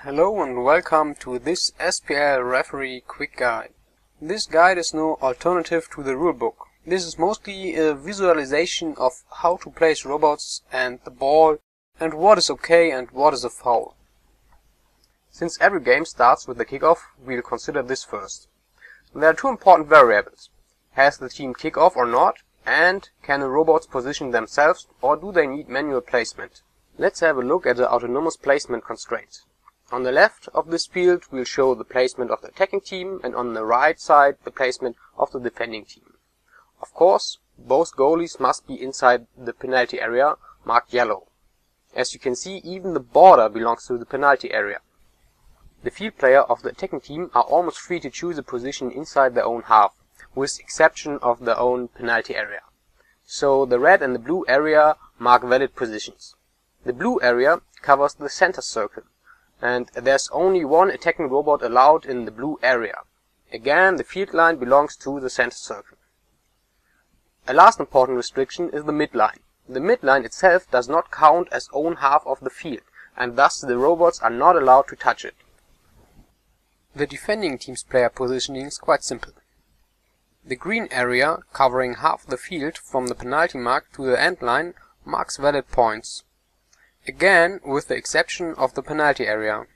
Hello and welcome to this SPL Referee Quickguide. This guide is no alternative to the rulebook. This is mostly a visualization of how to place robots and the ball and what is okay and what is a foul. Since every game starts with the kickoff, we'll consider this first. There are two important variables. Has the team kickoff or not? And can the robots position themselves or do they need manual placement? Let's have a look at the autonomous placement constraints. On the left of this field we'll show the placement of the attacking team and on the right side the placement of the defending team. Of course, both goalies must be inside the penalty area, marked yellow. As you can see, even the border belongs to the penalty area. The field player of the attacking team are almost free to choose a position inside their own half, with exception of their own penalty area. So the red and the blue area mark valid positions. The blue area covers the center circle, and there's only one attacking robot allowed in the blue area. Again, the field line belongs to the center circle. A last important restriction is the midline. The midline itself does not count as own half of the field, and thus the robots are not allowed to touch it. The defending team's player positioning is quite simple. The green area, covering half the field from the penalty mark to the end line, marks valid points. Again, with the exception of the penalty area.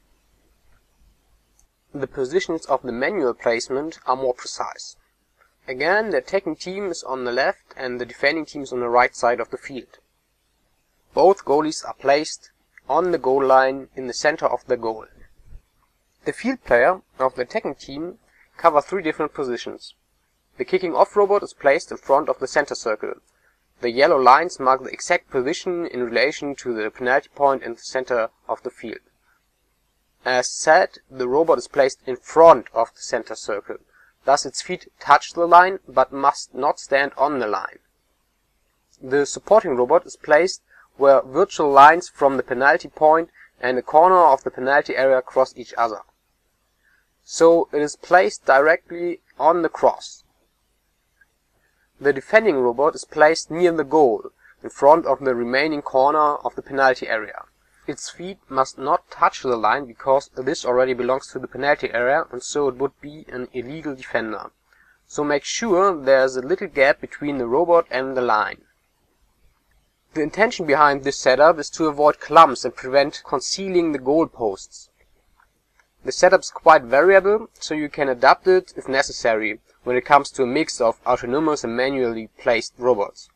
The positions of the manual placement are more precise. Again, the attacking team is on the left and the defending team is on the right side of the field. Both goalies are placed on the goal line in the center of the goal. The field player of the attacking team covers three different positions. The kicking off robot is placed in front of the center circle. The yellow lines mark the exact position in relation to the penalty point in the center of the field. As said, the robot is placed in front of the center circle. Thus its feet touch the line, but must not stand on the line. The supporting robot is placed where virtual lines from the penalty point and the corner of the penalty area cross each other. So it is placed directly on the cross. The defending robot is placed near the goal, in front of the remaining corner of the penalty area. Its feet must not touch the line because this already belongs to the penalty area and so it would be an illegal defender. So make sure there is a little gap between the robot and the line. The intention behind this setup is to avoid clumps and prevent concealing the goal posts. The setup is quite variable, so you can adapt it if necessary when it comes to a mix of autonomous and manually placed robots.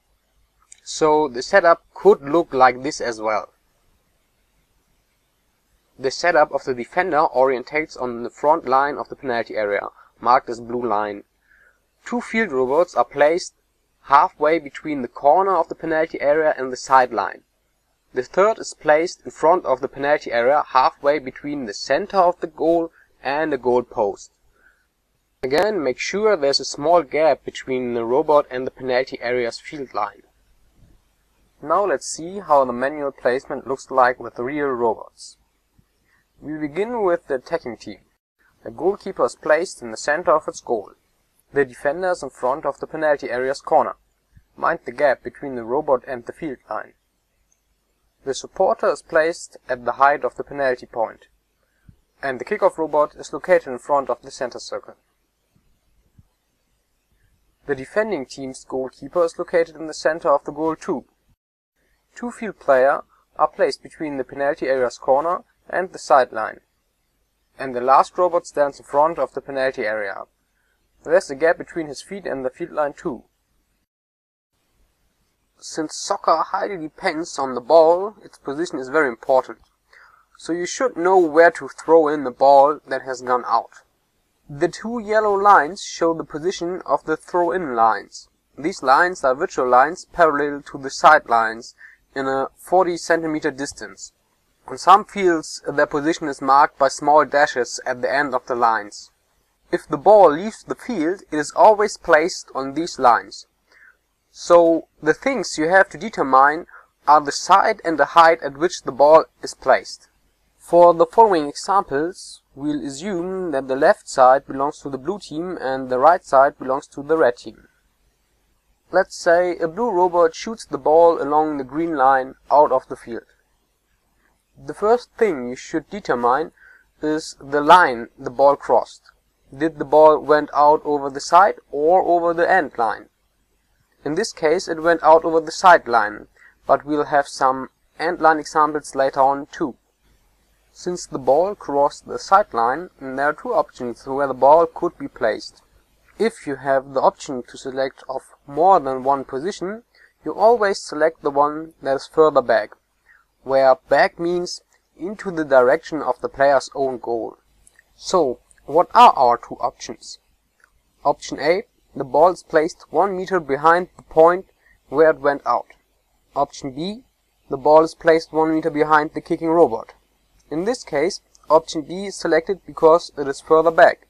So the setup could look like this as well. The setup of the defender orientates on the front line of the penalty area, marked as blue line. Two field robots are placed halfway between the corner of the penalty area and the sideline. The third is placed in front of the penalty area, halfway between the center of the goal and the goal post. Again, make sure there's a small gap between the robot and the penalty area's field line. Now let's see how the manual placement looks like with real robots. We begin with the attacking team. The goalkeeper is placed in the center of its goal. The defender is in front of the penalty area's corner. Mind the gap between the robot and the field line. The supporter is placed at the height of the penalty point, and the kickoff robot is located in front of the center circle. The defending team's goalkeeper is located in the center of the goal too. Two field players are placed between the penalty area's corner and the sideline, and the last robot stands in front of the penalty area. There's a gap between his feet and the field line too. Since soccer highly depends on the ball, its position is very important. So you should know where to throw in the ball that has gone out. The two yellow lines show the position of the throw-in lines. These lines are virtual lines parallel to the sidelines in a 40 cm distance. On some fields their position is marked by small dashes at the end of the lines. If the ball leaves the field, it is always placed on these lines. So the things you have to determine are the side and the height at which the ball is placed. For the following examples, we'll assume that the left side belongs to the blue team and the right side belongs to the red team. Let's say a blue robot shoots the ball along the green line out of the field. The first thing you should determine is the line the ball crossed. Did the ball went out over the side or over the end line? In this case it went out over the sideline, but we'll have some end line examples later on too. Since the ball crossed the sideline, there are two options where the ball could be placed. If you have the option to select of more than one position, you always select the one that is further back, where back means into the direction of the player's own goal. So, what are our two options? Option A, the ball is placed 1 meter behind the point where it went out. Option B, the ball is placed 1 meter behind the kicking robot. In this case, option B is selected because it is further back.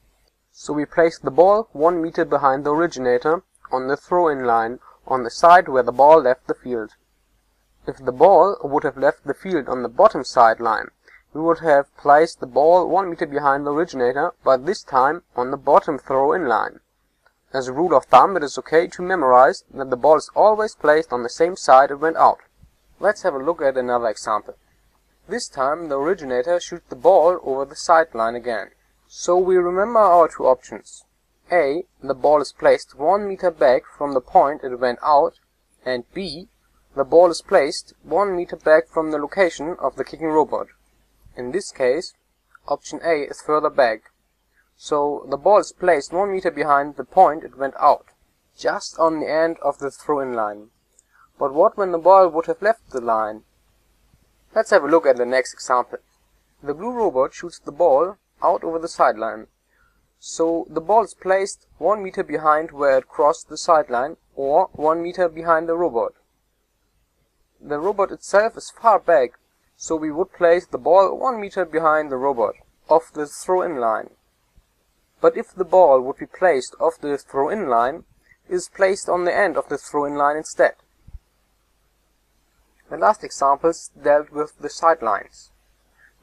So we place the ball 1 meter behind the originator on the throw-in line on the side where the ball left the field. If the ball would have left the field on the bottom sideline, we would have placed the ball 1 meter behind the originator, but this time on the bottom throw-in line. As a rule of thumb, it is okay to memorize that the ball is always placed on the same side it went out. Let's have a look at another example. This time the originator shoots the ball over the sideline again. So we remember our two options. A, the ball is placed 1 meter back from the point it went out, and B, the ball is placed 1 meter back from the location of the kicking robot. In this case, option A is further back. So the ball is placed 1 meter behind the point it went out, just on the end of the throw-in line. But what when the ball would have left the line? Let's have a look at the next example. The blue robot shoots the ball out over the sideline. So the ball is placed 1 meter behind where it crossed the sideline, or 1 meter behind the robot. The robot itself is far back, so we would place the ball 1 meter behind the robot, off the throw-in line. But if the ball would be placed off the throw-in line, it is placed on the end of the throw-in line instead. The last examples dealt with the sidelines.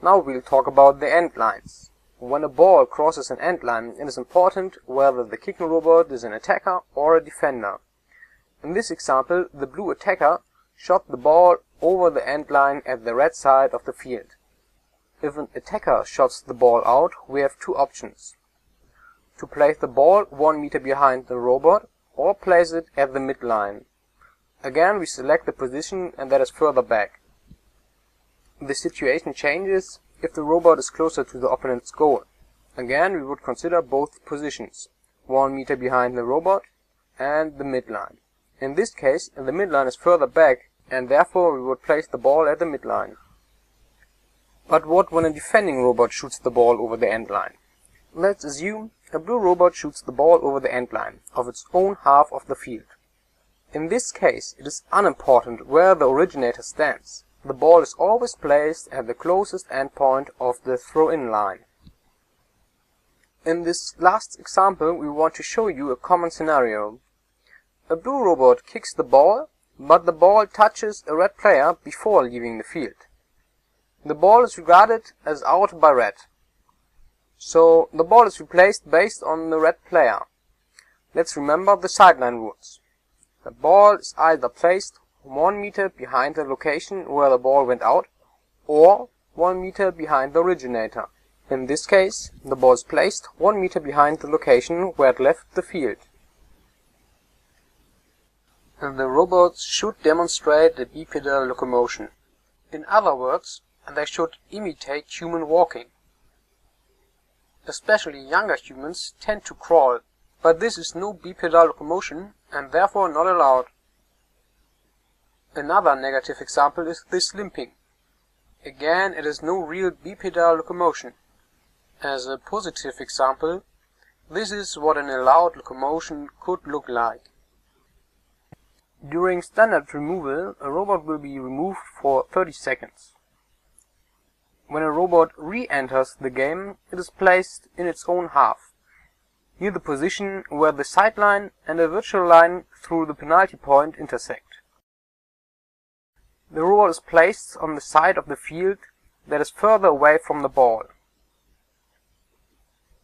Now we'll talk about the end lines. When a ball crosses an end line, it is important whether the kicking robot is an attacker or a defender. In this example, the blue attacker shot the ball over the end line at the red side of the field. If an attacker shots the ball out, we have two options. To place the ball 1 meter behind the robot, or place it at the midline. Again we select the position and that is further back. The situation changes if the robot is closer to the opponent's goal. Again we would consider both positions, 1 meter behind the robot and the midline. In this case the midline is further back and therefore we would place the ball at the midline. But what when a defending robot shoots the ball over the end line? Let's assume a blue robot shoots the ball over the end line of its own half of the field. In this case, it is unimportant where the originator stands. The ball is always placed at the closest endpoint of the throw-in line. In this last example, we want to show you a common scenario. A blue robot kicks the ball, but the ball touches a red player before leaving the field. The ball is regarded as out by red. So the ball is replaced based on the red player. Let's remember the sideline rules. The ball is either placed 1 meter behind the location where the ball went out, or 1 meter behind the originator. In this case, the ball is placed 1 meter behind the location where it left the field. And the robots should demonstrate the bipedal locomotion. In other words, they should imitate human walking. Especially younger humans tend to crawl, but this is no bipedal locomotion and therefore not allowed. Another negative example is this limping. Again, it is no real bipedal locomotion. As a positive example, this is what an allowed locomotion could look like. During standard removal, a robot will be removed for 30 seconds. When a robot re-enters the game, it is placed in its own half, near the position where the sideline and a virtual line through the penalty point intersect. The robot is placed on the side of the field that is further away from the ball.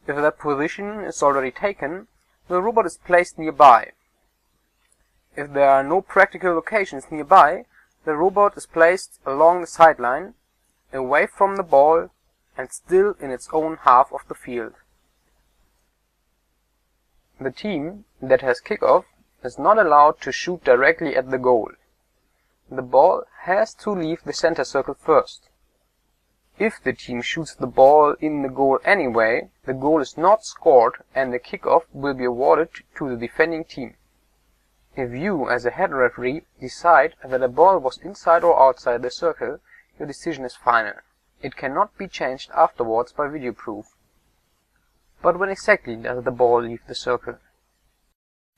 If that position is already taken, the robot is placed nearby. If there are no practical locations nearby, the robot is placed along the sideline, away from the ball, and still in its own half of the field. The team that has kickoff is not allowed to shoot directly at the goal. The ball has to leave the center circle first. If the team shoots the ball in the goal anyway, the goal is not scored and the kickoff will be awarded to the defending team. If you, as a head referee, decide that a ball was inside or outside the circle, your decision is final. It cannot be changed afterwards by video proof. But when exactly does the ball leave the circle?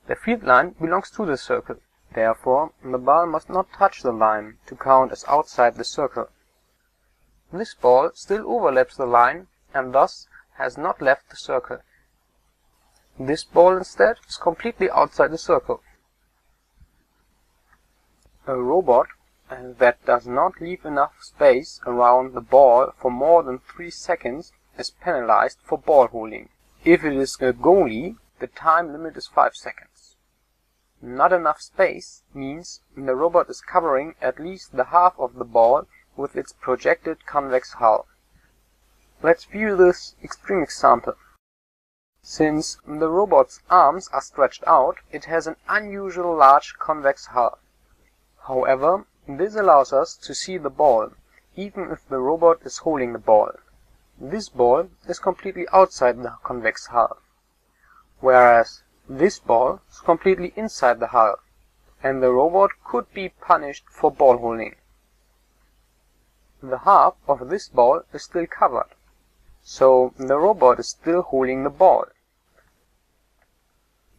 The field line belongs to the circle. Therefore, the ball must not touch the line to count as outside the circle. This ball still overlaps the line and thus has not left the circle. This ball instead is completely outside the circle. A robot that does not leave enough space around the ball for more than 3 seconds is penalized for ball holding. If it is a goalie, the time limit is 5 seconds. Not enough space means the robot is covering at least the half of the ball with its projected convex hull. Let's view this extreme example. Since the robot's arms are stretched out, it has an unusually large convex hull. However, this allows us to see the ball, even if the robot is holding the ball. This ball is completely outside the convex hull, whereas this ball is completely inside the hull, and the robot could be punished for ball holding. The half of this ball is still covered, so the robot is still holding the ball.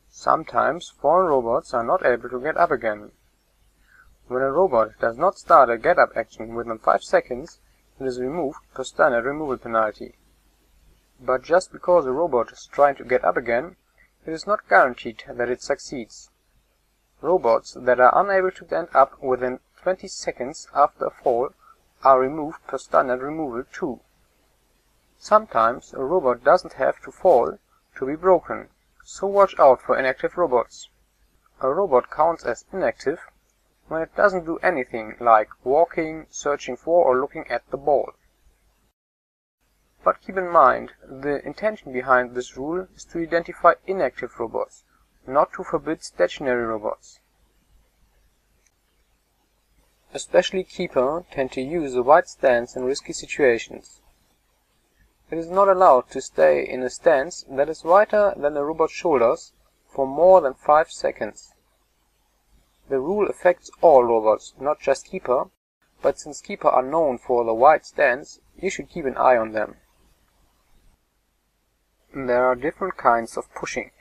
Sometimes fallen robots are not able to get up again. When a robot does not start a get-up action within 5 seconds, it is removed per standard removal penalty. But just because a robot is trying to get up again, it is not guaranteed that it succeeds. Robots that are unable to stand up within 20 seconds after a fall are removed per standard removal too. Sometimes a robot doesn't have to fall to be broken, so watch out for inactive robots. A robot counts as inactive when it doesn't do anything like walking, searching for or looking at the ball. But keep in mind, the intention behind this rule is to identify inactive robots, not to forbid stationary robots. Especially keepers tend to use a wide stance in risky situations. It is not allowed to stay in a stance that is wider than the robot's shoulders for more than 5 seconds. The rule affects all robots, not just keeper, but since keepers are known for the wide stance, you should keep an eye on them. There are different kinds of pushing.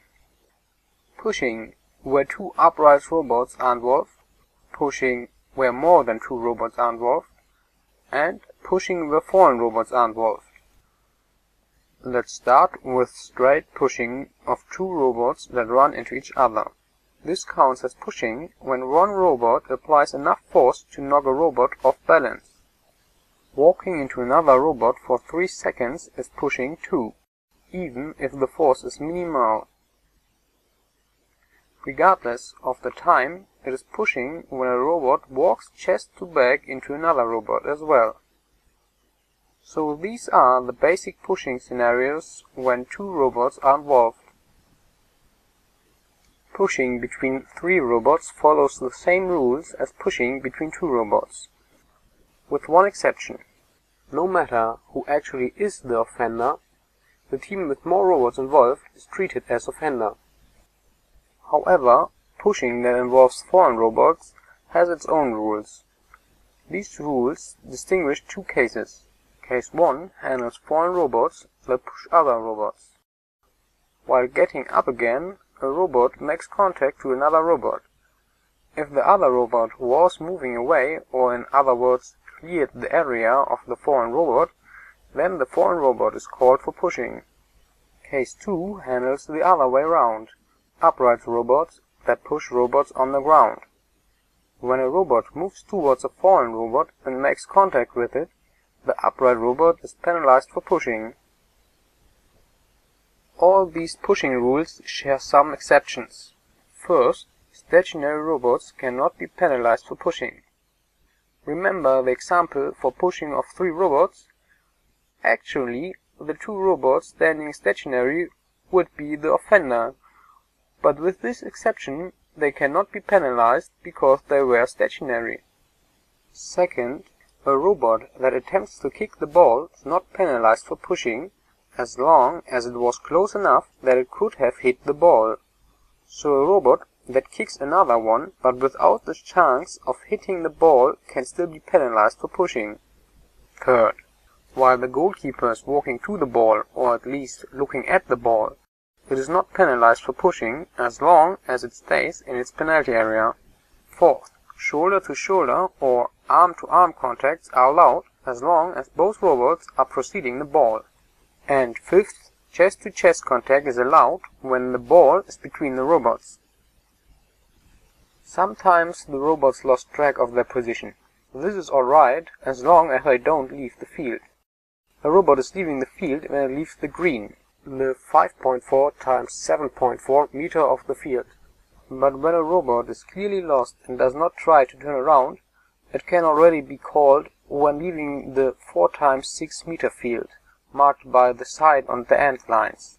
Pushing where 2 upright robots are involved, pushing where more than 2 robots are involved, and pushing where fallen robots are involved. Let's start with straight pushing of 2 robots that run into each other. This counts as pushing when one robot applies enough force to knock a robot off balance. Walking into another robot for 3 seconds is pushing too, even if the force is minimal. Regardless of the time, it is pushing when a robot walks chest to back into another robot as well. So these are the basic pushing scenarios when 2 robots are involved. Pushing between 3 robots follows the same rules as pushing between 2 robots, with one exception. No matter who actually is the offender, the team with more robots involved is treated as offender. However, pushing that involves fallen robots has its own rules. These rules distinguish 2 cases. Case 1 handles fallen robots that push other robots. While getting up again, a robot makes contact to another robot. If the other robot was moving away, or in other words, cleared the area of the fallen robot, then the fallen robot is called for pushing. Case 2 handles the other way round, upright robots that push robots on the ground. When a robot moves towards a fallen robot and makes contact with it, the upright robot is penalized for pushing. All these pushing rules share some exceptions. First, stationary robots cannot be penalized for pushing. Remember the example for pushing of 3 robots? Actually, the two robots standing stationary would be the offender, but with this exception they cannot be penalized because they were stationary. Second, a robot that attempts to kick the ball is not penalized for pushing, as long as it was close enough that it could have hit the ball. So a robot that kicks another one but without the chance of hitting the ball can still be penalized for pushing. Third, while the goalkeeper is walking to the ball, or at least looking at the ball, it is not penalized for pushing as long as it stays in its penalty area. Fourth, shoulder-to-shoulder or arm-to-arm contacts are allowed as long as both robots are preceding the ball. And fifth, chest-to-chest contact is allowed when the ball is between the robots. Sometimes the robots lost track of their position. This is alright as long as they don't leave the field. A robot is leaving the field when it leaves the green, the 5.4 times 7.4 meter of the field. But when a robot is clearly lost and does not try to turn around, it can already be called when leaving the 4 times 6 meter field, marked by the side on the end lines.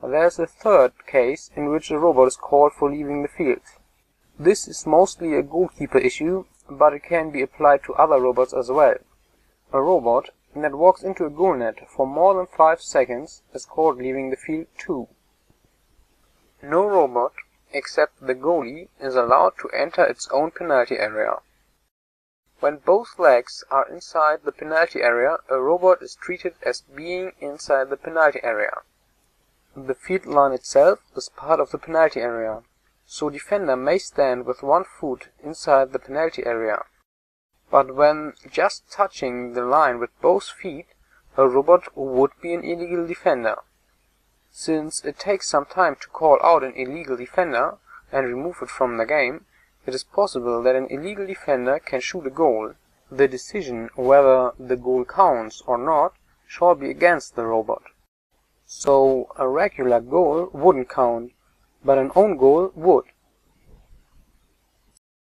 There is a third case in which a robot is called for leaving the field. This is mostly a goalkeeper issue, but it can be applied to other robots as well. A robot that walks into a goal net for more than 5 seconds is called leaving the field too. No robot, except the goalie, is allowed to enter its own penalty area. When both legs are inside the penalty area, a robot is treated as being inside the penalty area. The field line itself is part of the penalty area, so defender may stand with one foot inside the penalty area. But when just touching the line with both feet, a robot would be an illegal defender. Since it takes some time to call out an illegal defender and remove it from the game, it is possible that an illegal defender can shoot a goal. The decision whether the goal counts or not shall be against the robot. So a regular goal wouldn't count, but an own goal would.